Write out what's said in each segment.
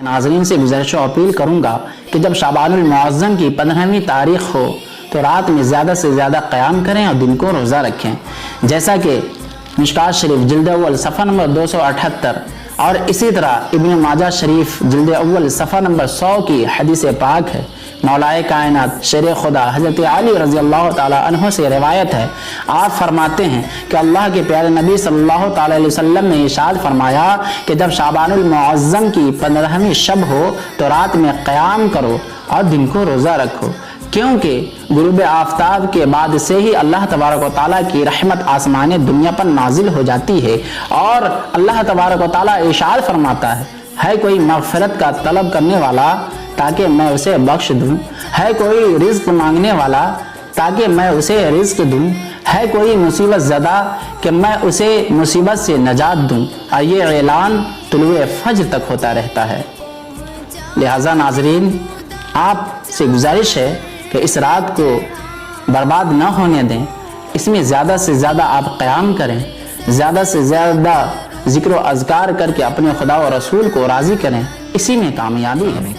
ناظرین سے گزارش و اپیل کروں گا کہ جب شعبان المعظم کی 15ویں تاریخ ہو تو رات میں زیادہ سے زیادہ قیام کریں اور دن کو روزہ رکھیں، جیسا کہ مشکات شریف جلد اول صفحہ نمبر 278 اور اسی طرح ابن ماجہ شریف جلد اول صفحہ نمبر 100 کی حدیث پاک ہے۔ مولائے کائنات شیر خدا حضرت علی رضی اللہ تعالی عنہ سے روایت ہے، آپ فرماتے ہیں کہ اللہ کے پیارے نبی صلی اللہ تعالی علیہ وسلم نے ارشاد فرمایا کہ جب شعبان المعظم کی 15ویں شب ہو تو رات میں قیام کرو اور دن کو روزہ رکھو، کیونکہ غروب آفتاب کے بعد سے ہی اللہ تبارک و تعالیٰ کی رحمت آسمان دنیا پر نازل ہو جاتی ہے، اور اللہ تبارک و تعالیٰ ارشاد فرماتا ہے کوئی مغفرت کا طلب کرنے والا تاکہ میں اسے بخش دوں، ہے کوئی رزق مانگنے والا تاکہ میں اسے رزق دوں، ہے کوئی مصیبت زدہ کہ میں اسے مصیبت سے نجات دوں، اور یہ اعلان طلوع فجر تک ہوتا رہتا ہے۔ لہٰذا ناظرین، آپ سے گزارش ہے کہ اس رات کو برباد نہ ہونے دیں، اس میں زیادہ سے زیادہ آپ قیام کریں، زیادہ سے زیادہ ذکر و اذکار کر کے اپنے خدا و رسول کو راضی کریں، اسی میں کامیابی ہے۔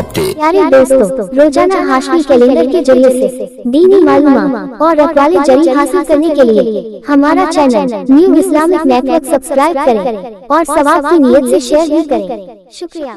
پیارے دوستو، روزانہ ہاشمی کیلنڈر کے ذریعے سے دینی معلومات اور اقوال جدید حاصل کرنے کے لیے ہمارا channel new Islamic network subscribe کریں اور ثواب کی نیت سے شیئر بھی کریں۔ شکریہ۔